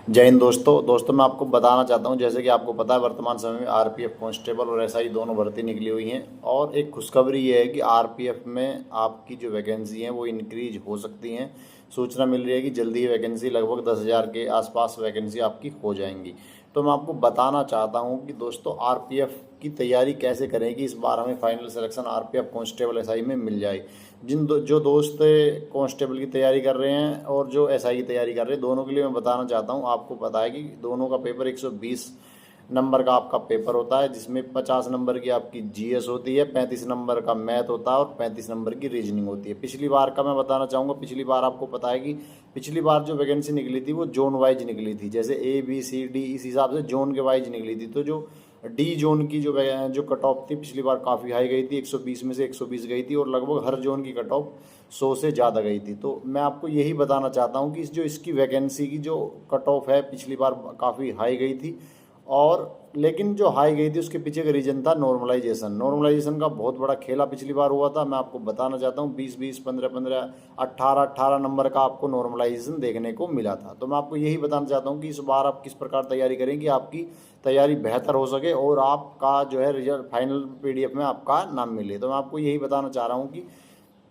जय हिंद दोस्तों मैं आपको बताना चाहता हूं, जैसे कि आपको पता है वर्तमान समय में आरपीएफ कांस्टेबल और एसआई दोनों भर्ती निकली हुई हैं। और एक खुशखबरी ये है कि आरपीएफ में आपकी जो वैकेंसी हैं वो इंक्रीज हो सकती हैं। सूचना मिल रही है कि जल्दी ही वैकेंसी लगभग 10,000 के आसपास वैकेंसी आपकी हो जाएंगी। तो मैं आपको बताना चाहता हूं कि दोस्तों आरपीएफ की तैयारी कैसे करें कि इस बार हमें final selection RPF constable SI में मिल जाए। जो दोस्त कांस्टेबल की तैयारी कर रहे हैं और जो एसआई की तैयारी कर रहे हैं, दोनों के लिए मैं बताना चाहता हूं। आपको पता है कि दोनों का पेपर 120 नंबर का आपका पेपर होता है, जिसमें 50 नंबर की आपकी जीएस होती है, 35 नंबर का मैथ होता है और 35 नंबर की रीजनिंग होती है। पिछली बार का मैं बताना चाहूँगा, पिछली बार आपको पता है कि पिछली बार जो वैकेंसी निकली थी वो जोन वाइज निकली थी, जैसे A B C D इस हिसाब से जोन के वाइज निकली थी। तो जो डी जोन की जो कट ऑफ थी पिछली बार काफ़ी हाई गई थी, 120 में से 120 गई थी और लगभग हर जोन की कट ऑफ 100 से ज़्यादा गई थी। तो मैं आपको यही बताना चाहता हूँ कि जो इसकी वैकेंसी की जो कट ऑफ है पिछली बार काफ़ी हाई गई थी। और लेकिन जो हाई गई थी उसके पीछे का रीजन था नॉर्मलाइजेशन का बहुत बड़ा खेला पिछली बार हुआ था। मैं आपको बताना चाहता हूँ 20-20, 15-15, 18-18 नंबर का आपको नॉर्मलाइजेशन देखने को मिला था। तो मैं आपको यही बताना चाहता हूँ कि इस बार आप किस प्रकार तैयारी करें कि आपकी तैयारी बेहतर हो सके और आपका जो है रिजल्ट फाइनल पीडीएफ में आपका नाम मिले। तो मैं आपको यही बताना चाह रहा हूँ कि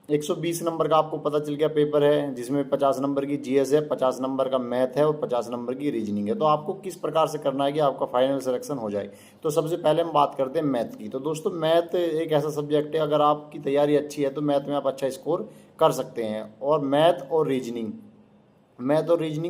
120 नंबर का आपको पता चल गया पेपर है, जिसमें 50 नंबर की जीएस है, 50 नंबर का मैथ है और 50 नंबर की रीजनिंग है। तो आपको किस प्रकार से करना है कि आपका फाइनल सिलेक्शन हो जाए। तो सबसे पहले हम बात करते हैं मैथ की। तो दोस्तों मैथ एक ऐसा सब्जेक्ट है, अगर आपकी तैयारी अच्छी है तो मैथ में आप अच्छा स्कोर कर सकते हैं। और मैथ और रीजनिंग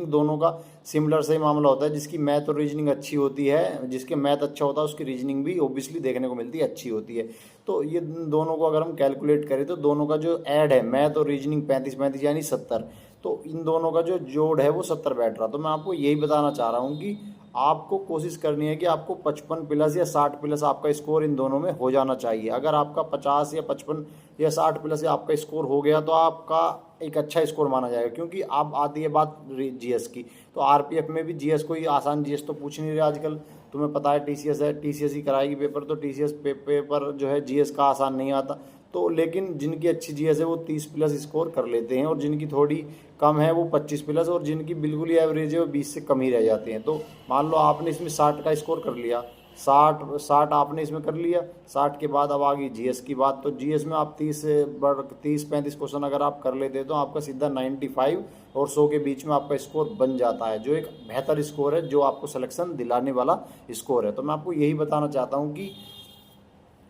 दोनों का सिमिलर से मामला होता है। जिसकी मैथ और रीजनिंग अच्छी होती है, जिसके मैथ अच्छा होता है उसकी रीजनिंग भी ओब्वियसली देखने को मिलती है अच्छी होती है। तो ये दोनों को अगर हम कैलकुलेट करें तो दोनों का जो ऐड है मैथ और रीजनिंग 35-35 यानी 70, तो इन दोनों का जो जोड़ है वो 70 बैठ रहा। तो मैं आपको यही बताना चाह रहा हूँ कि आपको कोशिश करनी है कि आपको 55 प्लस या 60 प्लस आपका स्कोर इन दोनों में हो जाना चाहिए। अगर आपका 50 या 55 या 60 प्लस आपका स्कोर हो गया तो आपका एक अच्छा स्कोर माना जाएगा। क्योंकि अब आती है बात जीएस की, तो आरपीएफ में भी जीएस कोई आसान जीएस तो पूछ नहीं रहे आजकल। तुम्हें पता है टीसीएस है, टीसीएस ही कराएगी पेपर, तो टीसीएस पेपर जो है जीएस का आसान नहीं आता। तो लेकिन जिनकी अच्छी जीएस है वो 30 प्लस स्कोर कर लेते हैं और जिनकी थोड़ी कम है वो 25 प्लस और जिनकी बिल्कुल ही एवरेज है वो 20 से कम ही रह जाते हैं। तो मान लो आपने इसमें 60 का स्कोर कर लिया, 60 आपने इसमें कर लिया, 60 के बाद अब आ गई जीएस की बात। तो जीएस में आप 30-35 क्वेश्चन अगर आप कर लेते हैं तो आपका सीधा 95 और 100 के बीच में आपका स्कोर बन जाता है, जो एक बेहतर स्कोर है, जो आपको सिलेक्शन दिलाने वाला स्कोर है। तो मैं आपको यही बताना चाहता हूँ कि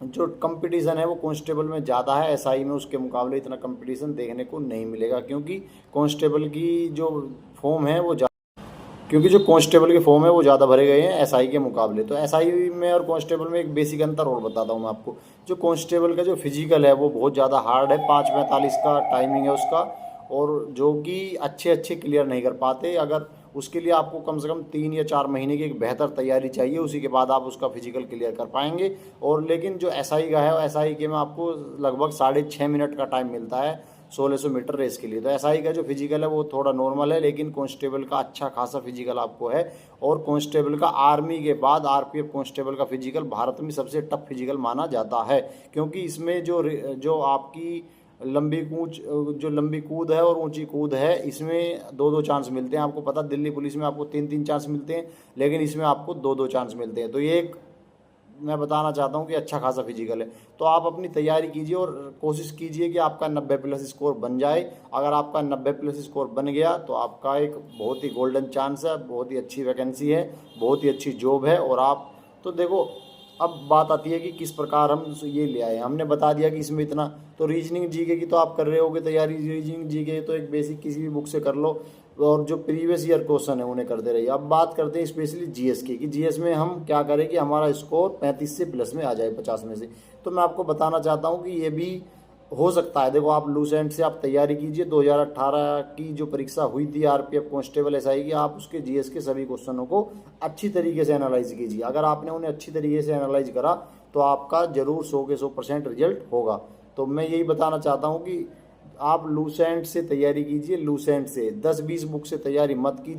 जो कंपटीशन है वो कांस्टेबल में ज़्यादा है, एसआई में उसके मुकाबले इतना कंपटीशन देखने को नहीं मिलेगा। क्योंकि कांस्टेबल की जो फॉर्म है वो क्योंकि जो कांस्टेबल के फॉर्म है वो ज़्यादा भरे गए हैं एसआई के मुकाबले। तो एसआई में और कांस्टेबल में एक बेसिक अंतर और बताता हूँ मैं आपको। जो कांस्टेबल का जो फिजिकल है वो बहुत ज़्यादा हार्ड है, 5:45 का टाइमिंग है उसका, और जो कि अच्छे अच्छे क्लियर नहीं कर पाते। अगर उसके लिए आपको कम से कम 3 या 4 महीने की एक बेहतर तैयारी चाहिए, उसी के बाद आप उसका फिजिकल क्लियर कर पाएंगे। और लेकिन जो एसआई का है, एसआई के में आपको लगभग 6.5 मिनट का टाइम मिलता है 1600 मीटर रेस के लिए। तो एसआई का जो फिजिकल है वो थोड़ा नॉर्मल है, लेकिन कांस्टेबल का अच्छा खासा फिजिकल आपको है। और कांस्टेबल का आर्मी के बाद आरपीएफ कांस्टेबल का फिजिकल भारत में सबसे टफ फिजिकल माना जाता है। क्योंकि इसमें जो आपकी लंबी कूद है और ऊंची कूद है, इसमें 2-2 चांस मिलते हैं। आपको पता दिल्ली पुलिस में आपको 3-3 चांस मिलते हैं, लेकिन इसमें आपको 2-2 चांस मिलते हैं। तो ये एक मैं बताना चाहता हूँ कि अच्छा खासा फिजिकल है। तो आप अपनी तैयारी कीजिए और कोशिश कीजिए कि आपका 90 प्लस स्कोर बन जाए। अगर आपका 90 प्लस स्कोर बन गया तो आपका एक बहुत ही गोल्डन चांस है, बहुत ही अच्छी वैकेंसी है, बहुत ही अच्छी जॉब है। और आप तो देखो, अब बात आती है कि किस प्रकार हम ये ले आए। हमने बता दिया कि इसमें इतना, तो रीजनिंग जीके की तो आप कर रहे होगे तैयारी। रीजनिंग जीके तो एक बेसिक किसी भी बुक से कर लो और जो प्रीवियस ईयर क्वेश्चन है उन्हें करते रहिए। अब बात करते हैं स्पेशली जीएस की कि जीएस में हम क्या करें कि हमारा स्कोर 35 से प्लस में आ जाए 50 में से। तो मैं आपको बताना चाहता हूँ कि ये भी हो सकता है। देखो, आप लूसेंट से आप तैयारी कीजिए। 2018 की जो परीक्षा हुई थी आरपीएफ कांस्टेबल एसआई की, आप उसके जीएस के सभी क्वेश्चनों को अच्छी तरीके से एनालाइज कीजिए। अगर आपने उन्हें अच्छी तरीके से एनालाइज करा तो आपका जरूर 100 के 100% रिजल्ट होगा। तो मैं यही बताना चाहता हूँ कि आप लूसेंट से तैयारी कीजिए, लूसेंट से 10-20 बुक से तैयारी मत कीजिए।